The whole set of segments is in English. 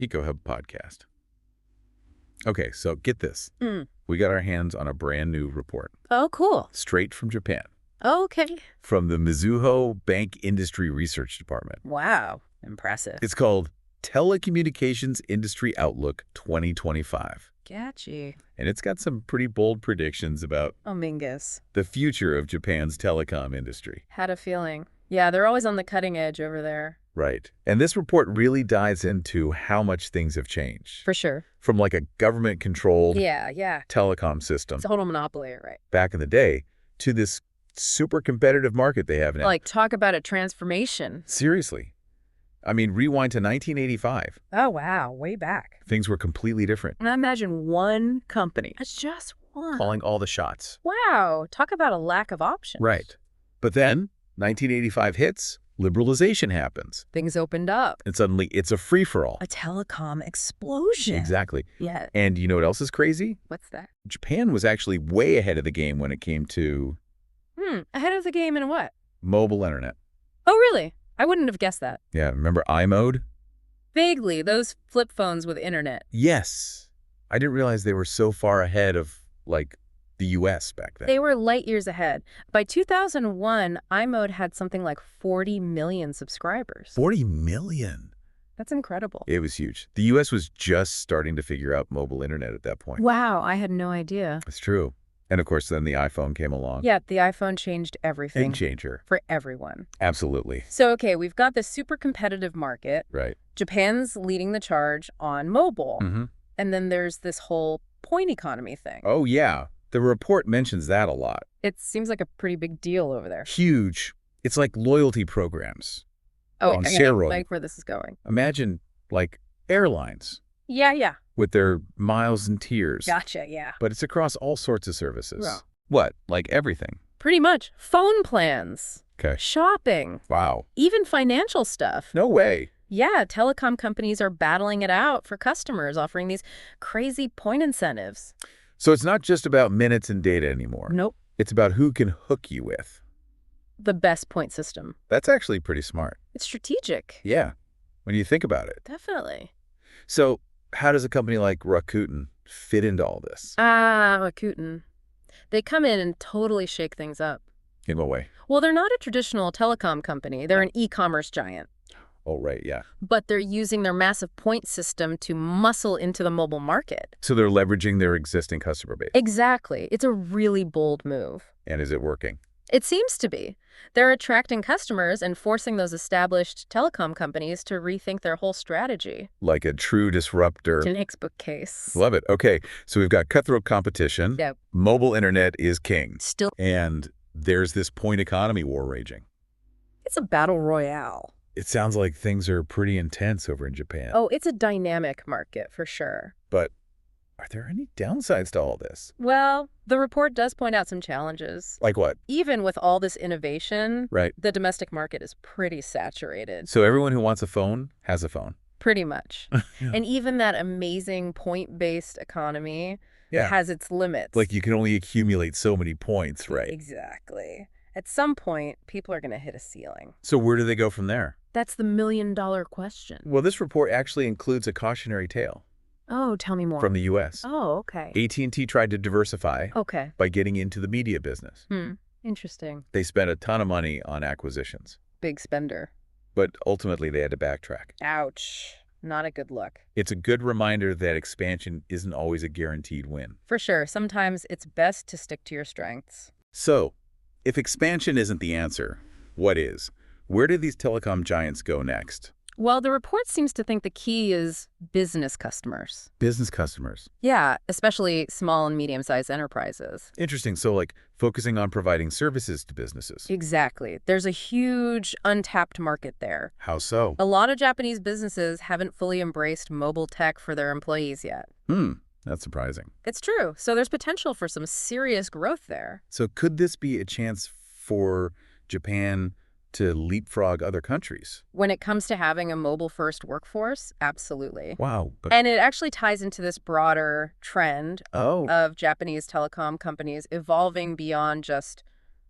EcoHub podcast. Okay, so get this. Mm. We got our hands on a brand new report, Oh, cool. straight from Japan, Okay. from the Mizuho Bank Industry Research Department. Wow. Impressive. It's called Telecommunications Industry Outlook 2025. Catchy. And it's got some pretty bold predictions about Oh, Mingus. the future of Japan's telecom industry. Had a feeling. Yeah, they're always on the cutting edge over there. Right. And this report really dives into how much things have changed. For sure. From like a government-controlled Yeah. telecom system It's a total monopoly, right? back in the day to this super competitive market they have now. Like, talk about a transformation. Seriously. I mean, rewind to 1985. Oh, wow. Way back. Things were completely different. And I imagine one company. It's just one. Calling all the shots. Wow. Talk about a lack of options. Right. But then, 1985 hits, liberalization happens. Things opened up. And suddenly, it's a free-for-all. A telecom explosion. Exactly. Yeah. And you know what else is crazy? What's that? Japan was actually way ahead of the game when it came to Ahead of the game in what? mobile internet. Oh, really? I wouldn't have guessed that. Yeah, remember iMode? Vaguely, those flip phones with internet. Yes. I didn't realize they were so far ahead of, like, the U.S. back then. They were light years ahead. By 2001, iMode had something like 40 million subscribers. 40 million. That's incredible. It was huge. The U.S. was just starting to figure out mobile internet at that point. Wow, I had no idea. It's true. And of course, then the iPhone came along. Yeah, the iPhone changed everything. Game changer. For everyone. Absolutely. So, okay, we've got this super competitive market. Right. Japan's leading the charge on mobile. Mm-hmm. And then there's this whole point economy thing. Oh, yeah. The report mentions that a lot. It seems like a pretty big deal over there. Huge. It's like loyalty programs. Oh, on okay. steroids. Like where this is going. Imagine, like, airlines Yeah. with their miles and tiers. Gotcha, yeah. But it's across all sorts of services. Yeah. What? Like everything? Pretty much. Phone plans. Okay. Shopping. Wow. Even financial stuff. No way. Yeah, telecom companies are battling it out for customers, offering these crazy point incentives. So it's not just about minutes and data anymore. Nope. It's about who can hook you with. The best point system. That's actually pretty smart. It's strategic. Yeah, when you think about it. Definitely. So how does a company like Rakuten fit into all this? Rakuten. They come in and totally shake things up. In what way? Well, they're not a traditional telecom company. They're an e-commerce giant. Oh, right, yeah. But they're using their massive point system to muscle into the mobile market. So they're leveraging their existing customer base. Exactly. It's a really bold move. And is it working? It seems to be. They're attracting customers and forcing those established telecom companies to rethink their whole strategy. Like a true disruptor. Textbook case. Love it. Okay, so we've got cutthroat competition. Yep. Mobile internet is king. Still, And there's this point economy war raging. it's a battle royale. It sounds like things are pretty intense over in Japan. Oh, it's a dynamic market for sure. But are there any downsides to all this? Well, the report does point out some challenges. Like what? Even with all this innovation, Right. the domestic market is pretty saturated. So everyone who wants a phone has a phone. Pretty much. Yeah. And even that amazing point-based economy Yeah. has its limits. Like you can only accumulate so many points, right? Exactly. At some point, people are going to hit a ceiling. So where do they go from there? That's the million-dollar question. Well, this report actually includes a cautionary tale Oh, tell me more. from the U.S. Oh, okay. AT&T tried to diversify Okay. by getting into the media business. Interesting. They spent a ton of money on acquisitions, Big spender. but ultimately they had to backtrack. Ouch. Not a good look. It's a good reminder that expansion isn't always a guaranteed win. For sure. Sometimes it's best to stick to your strengths. So, if expansion isn't the answer, what is? Where do these telecom giants go next? Well, the report seems to think the key is business customers. Business customers. Yeah, especially small and medium-sized enterprises. Interesting. So, like, focusing on providing services to businesses. Exactly. There's a huge untapped market there. How so? A lot of Japanese businesses haven't fully embraced mobile tech for their employees yet. That's surprising. It's true. So there's potential for some serious growth there. So could this be a chance for Japan to leapfrog other countries? When it comes to having a mobile-first workforce, absolutely. Wow. But And it actually ties into this broader trend oh, of Japanese telecom companies evolving beyond just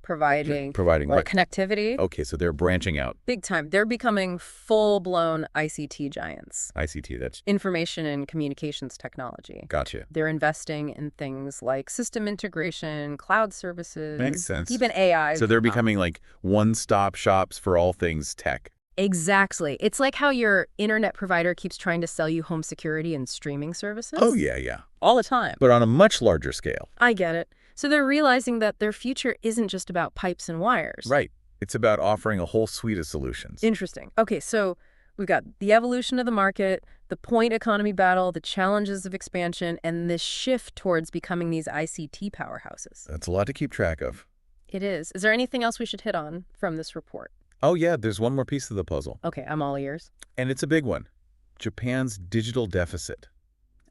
providing Providing like what? connectivity. Okay, so they're branching out. Big time. They're becoming full-blown ICT giants. ICT, that's Information and communications technology. gotcha. They're investing in things like system integration, cloud services. Makes sense. Even AI. So they're becoming like one-stop shops for all things tech. Exactly. It's like how your internet provider keeps trying to sell you home security and streaming services. Oh, yeah, yeah. All the time. But on a much larger scale. I get it. So they're realizing that their future isn't just about pipes and wires. Right. It's about offering a whole suite of solutions. Interesting. Okay, so we've got the evolution of the market, the point economy battle, the challenges of expansion, and this shift towards becoming these ICT powerhouses. That's a lot to keep track of. It is. Is there anything else we should hit on from this report? Oh, yeah, there's one more piece of the puzzle. Okay, I'm all ears. And it's a big one. Japan's digital deficit.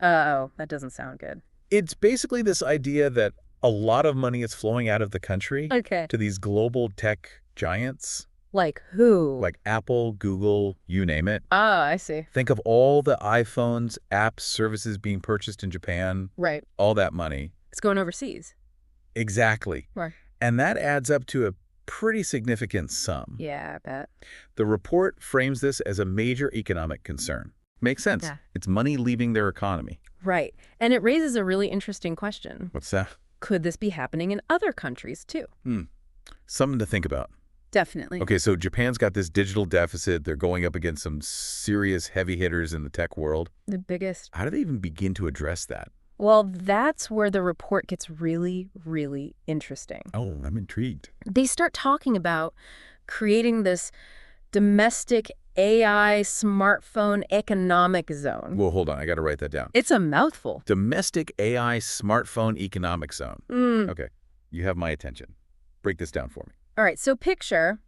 Uh-oh, that doesn't sound good. It's basically this idea that a lot of money is flowing out of the country Okay. to these global tech giants Like who? like Apple, Google, you name it. Ah, I see. Think of all the iPhones, apps, services being purchased in Japan, Right. all that money. It's going overseas. Exactly. Right. And that adds up to a pretty significant sum. Yeah, I bet. The report frames this as a major economic concern. Makes sense. Yeah. It's money leaving their economy. Right. And it raises a really interesting question. What's that? Could this be happening in other countries too? Something to think about. Definitely. Okay, so Japan's got this digital deficit. They're going up against some serious heavy hitters in the tech world. The biggest. How do they even begin to address that? Well, that's where the report gets really, really interesting. Oh, I'm intrigued. They start talking about creating this domestic AI smartphone economic zone. Well, hold on. I got to write that down. It's a mouthful. Domestic AI smartphone economic zone. Okay, you have my attention. Break this down for me. All right, so picture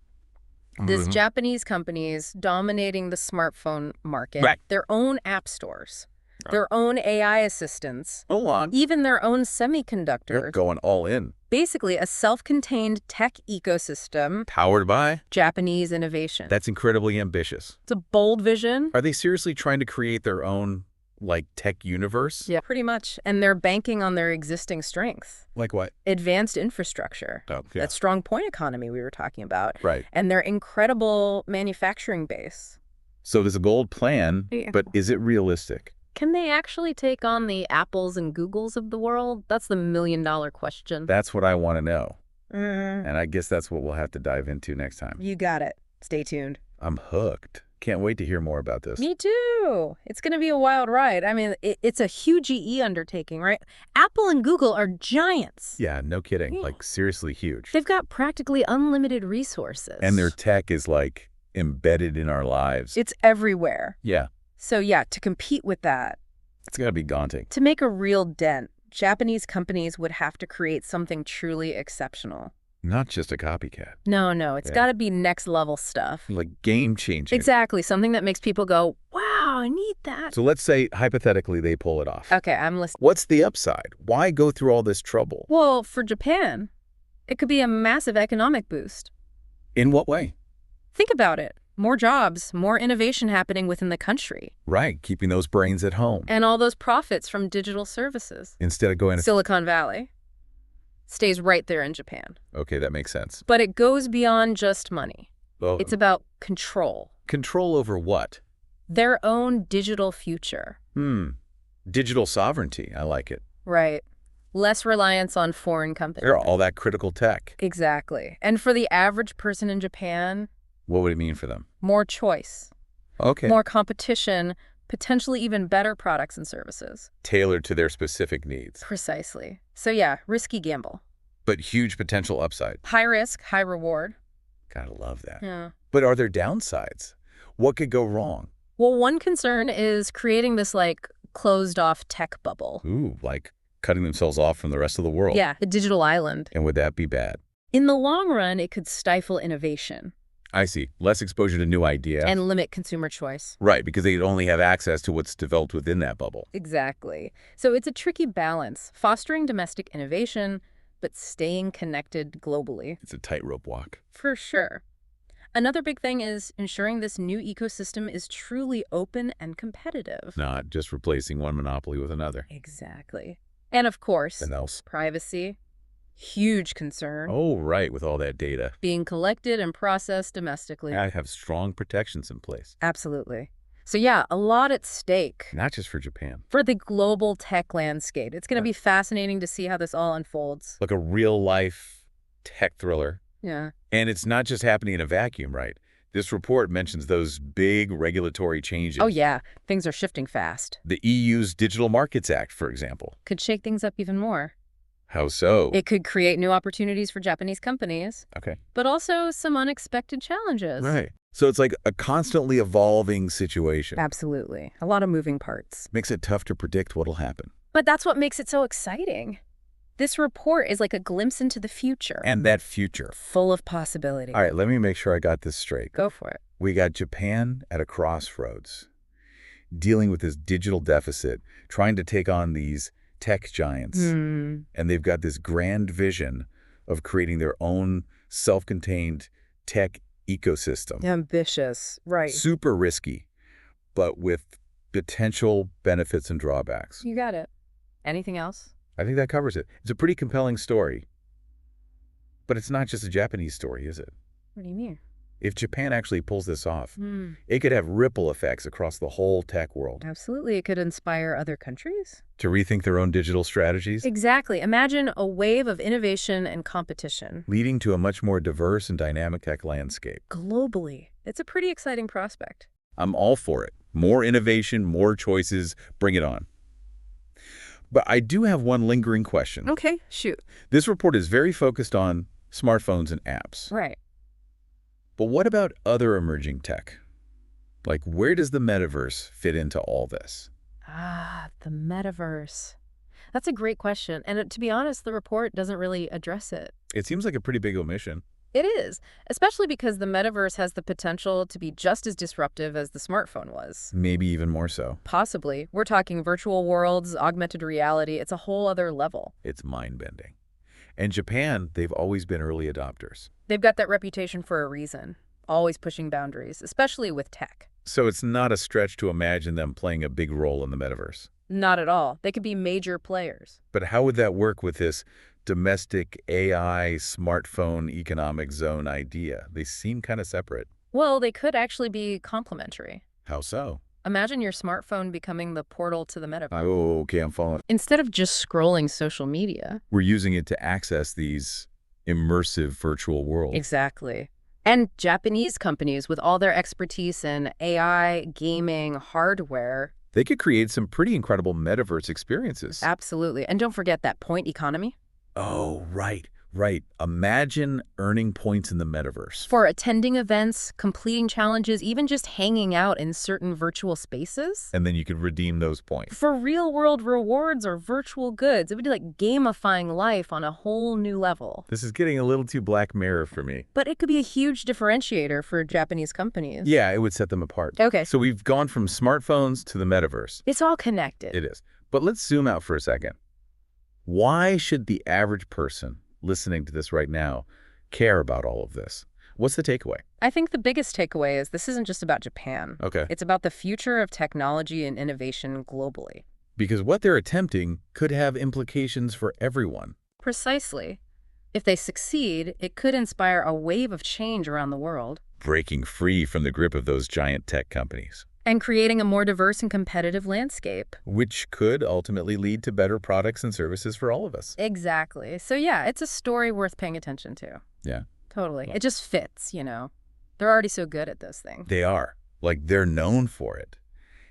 this Mhm. Japanese companies dominating the smartphone market, Right. their own app stores, their own AI assistants, Hold on. even their own They're semiconductors. going all in. Basically, a self-contained tech ecosystem, Powered by? Japanese innovation. That's incredibly ambitious. It's a bold vision. Are they seriously trying to create their own, like, tech universe? Yeah, pretty much. And they're banking on their existing strength. Like what? Advanced infrastructure. Oh, yeah. That strong point economy we were talking about. Right. And their incredible manufacturing base. So there's a bold plan, Yeah. but is it realistic? Can they actually take on the Apples and Googles of the world? That's the million-dollar question. That's what I want to know. And I guess that's what we'll have to dive into next time. You got it. Stay tuned. I'm hooked. Can't wait to hear more about this. Me too. It's going to be a wild ride. I mean, it's a huge EE undertaking, right? Apple and Google are giants. Yeah, no kidding. Yeah. Like, seriously huge. They've got practically unlimited resources. And their tech is, like, embedded in our lives. It's everywhere. Yeah, So yeah, to compete with that, it's got to be daunting. to make a real dent, Japanese companies would have to create something truly exceptional. Not just a copycat. No, it's Yeah. got to be next-level stuff. Like, game-changing. Exactly, something that makes people go, wow, I need that. So let's say, hypothetically, they pull it off. Okay, I'm listening. What's the upside? Why go through all this trouble? Well, for Japan, it could be a massive economic boost. In what way? Think about it. More jobs, more innovation happening within the country, Right, keeping those brains at home. and all those profits from digital services. Instead of going to... Silicon Valley stays right there in Japan. Okay, that makes sense. But it goes beyond just money. Oh, It's about control. control over what? Their own digital future. Digital sovereignty. I like it. Right. Less reliance on foreign companies. They're all that critical tech. Exactly. And for the average person in Japan, What would it mean for them? more choice, Okay. more competition, potentially even better products and services. Tailored to their specific needs. Precisely. So yeah, risky gamble. But huge potential upside. High risk, high reward. Gotta love that. Yeah. But are there downsides? What could go wrong? Well, one concern is creating this like closed off tech bubble. Ooh, like cutting themselves off from the rest of the world. Yeah, a digital island. And would that be bad? In the long run, it could stifle innovation I see. Less exposure to new ideas. and limit consumer choice. Right, because they'd only have access to what's developed within that bubble. Exactly. So it's a tricky balance, fostering domestic innovation, but staying connected globally. It's a tightrope walk. For sure. Another big thing is ensuring this new ecosystem is truly open and competitive. Not just replacing one monopoly with another. Exactly. And of course, And else. privacy. Huge concern. Oh, right, with all that data. Being collected and processed domestically. I have strong protections in place. Absolutely. So yeah, a lot at stake Not just for Japan. for the global tech landscape. It's going to be fascinating to see how this all unfolds. Like a real-life tech thriller. Yeah. And it's not just happening in a vacuum, right? This report mentions those big regulatory changes. Oh yeah, things are shifting fast. The EU's Digital Markets Act, for example. Could shake things up even more. How so? It could create new opportunities for Japanese companies, Okay. but also some unexpected challenges. Right. So it's like a constantly evolving situation. Absolutely. A lot of moving parts. Makes it tough to predict what'll happen. But that's what makes it so exciting. This report is like a glimpse into the future. And that future. Full of possibility. All right, let me make sure I got this straight. Go for it. We got Japan at a crossroads, dealing with this digital deficit, trying to take on these tech giants. And they've got this grand vision of creating their own self-contained tech ecosystem. Ambitious. Right. Super risky, but with potential benefits and drawbacks. You got it. Anything else? I think that covers it. It's a pretty compelling story. But it's not just a Japanese story, is it? What do you mean? If Japan actually pulls this off, it could have ripple effects across the whole tech world. Absolutely. It could inspire other countries. To rethink their own digital strategies, Exactly. Imagine a wave of innovation and competition. leading to a much more diverse and dynamic tech landscape. Globally. It's a pretty exciting prospect. I'm all for it. More innovation, more choices, bring it on. But I do have one lingering question. Okay, shoot. This report is very focused on smartphones and apps. Right. But what about other emerging tech? Like, where does the metaverse fit into all this? The metaverse. That's a great question. And to be honest, the report doesn't really address it. It seems like a pretty big omission. It is, especially because the metaverse has the potential to be just as disruptive as the smartphone was. Maybe even more so. Possibly. We're talking virtual worlds, augmented reality. It's a whole other level. It's mind-bending. And Japan, they've always been early adopters. They've got that reputation for a reason, always pushing boundaries, especially with tech. So it's not a stretch to imagine them playing a big role in the metaverse. Not at all. They could be major players. But how would that work with this domestic AI smartphone economic zone idea? They seem kind of separate. Well, they could actually be complementary. How so? Imagine your smartphone becoming the portal to the metaverse. Oh, okay, I'm following. Instead of just scrolling social media. We're using it to access these immersive virtual worlds. Exactly. And Japanese companies with all their expertise in AI, gaming, hardware. They could create some pretty incredible metaverse experiences. Absolutely. And don't forget that point economy. Oh, right. Imagine earning points in the metaverse. For attending events, completing challenges, even just hanging out in certain virtual spaces. And then you could redeem those points. For real-world rewards or virtual goods. It would be like gamifying life on a whole new level. This is getting a little too Black Mirror for me. But it could be a huge differentiator for Japanese companies. Yeah, it would set them apart. Okay. So we've gone from smartphones to the metaverse. It's all connected. It is. But let's zoom out for a second. Why should the average person listening to this right now care about all of this? What's the takeaway? I think the biggest takeaway is this isn't just about Japan. Okay. It's about the future of technology and innovation globally. Because what they're attempting could have implications for everyone. Precisely. If they succeed, it could inspire a wave of change around the world. Breaking free from the grip of those giant tech companies. And creating a more diverse and competitive landscape. Which could ultimately lead to better products and services for all of us. Exactly. So yeah, it's a story worth paying attention to. Yeah. Totally. It just fits, you know. They're already so good at this thing. They are. Like, they're known for it.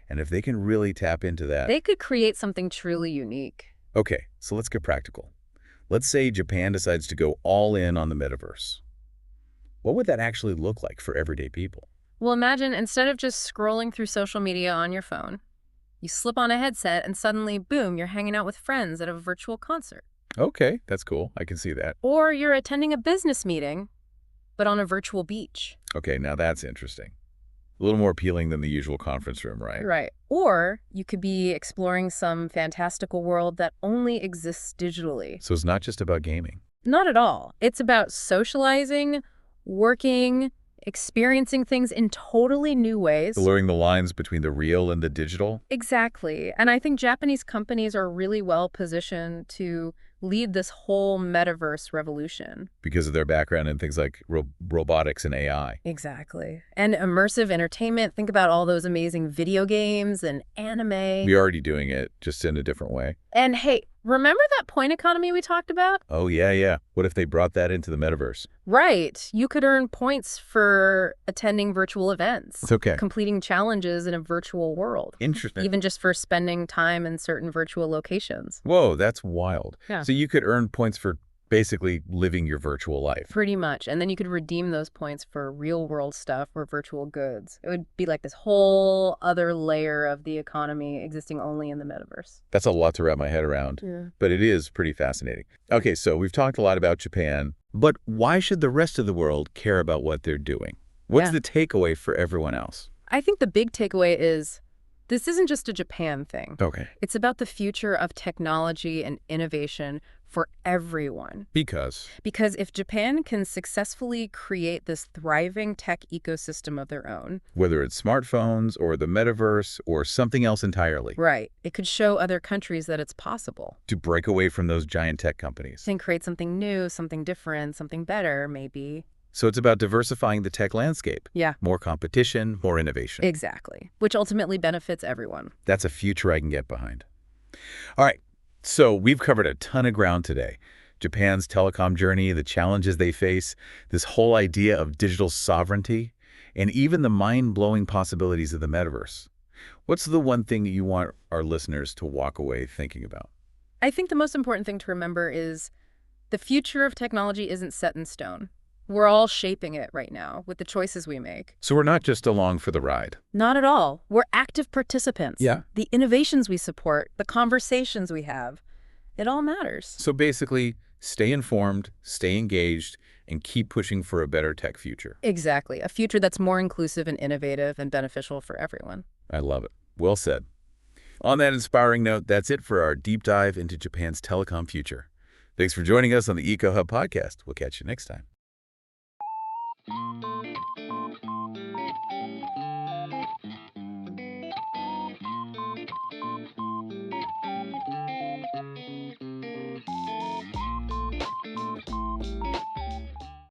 And if they can really tap into that... They could create something truly unique. Okay, so let's get practical. Let's say Japan decides to go all in on the metaverse. What would that actually look like for everyday people? Well, imagine instead of just scrolling through social media on your phone, you slip on a headset and suddenly, boom, you're hanging out with friends at a virtual concert. Okay, that's cool. I can see that. Or you're attending a business meeting, but on a virtual beach. Okay, now that's interesting. A little more appealing than the usual conference room, right? Right. Or you could be exploring some fantastical world that only exists digitally. So it's not just about gaming. Not at all. It's about socializing, working, experiencing things in totally new ways. Blurring the lines between the real and the digital? Exactly. And I think Japanese companies are really well positioned to lead this whole metaverse revolution. Because of their background in things like robotics and AI. Exactly. And immersive entertainment. Think about all those amazing video games and anime. We're already doing it, just in a different way. And hey, remember that point economy we talked about? Oh, yeah, yeah. What if they brought that into the metaverse? Right. You could earn points for attending virtual events. Okay. Completing challenges in a virtual world. Interesting. Even just for spending time in certain virtual locations. Whoa, that's wild. Yeah. So you could earn points for basically living your virtual life. Pretty much. And then you could redeem those points for real world stuff or virtual goods. It would be like this whole other layer of the economy existing only in the metaverse. That's a lot to wrap my head around, but it is pretty fascinating. Okay, so we've talked a lot about Japan, but why should the rest of the world care about what they're doing? What's the takeaway for everyone else? I think the big takeaway is this isn't just a Japan thing. Okay. It's about the future of technology and innovation for everyone. Because if Japan can successfully create this thriving tech ecosystem of their own, whether it's smartphones or the metaverse or something else entirely, right, it could show other countries that it's possible. To break away from those giant tech companies. And create something new, something different, something better, maybe. So it's about diversifying the tech landscape. Yeah. More competition, more innovation. Exactly. Which ultimately benefits everyone. That's a future I can get behind. All right. So we've covered a ton of ground today. Japan's telecom journey, the challenges they face, this whole idea of digital sovereignty, and even the mind-blowing possibilities of the metaverse. What's the one thing you want our listeners to walk away thinking about? I think the most important thing to remember is the future of technology isn't set in stone. We're all shaping it right now with the choices we make. So we're not just along for the ride. Not at all. We're active participants. Yeah. The innovations we support, the conversations we have, it all matters. So basically, stay informed, stay engaged, and keep pushing for a better tech future. Exactly. A future that's more inclusive and innovative and beneficial for everyone. I love it. Well said. On that inspiring note, that's it for our deep dive into Japan's telecom future. Thanks for joining us on the EcoHub podcast. We'll catch you next time.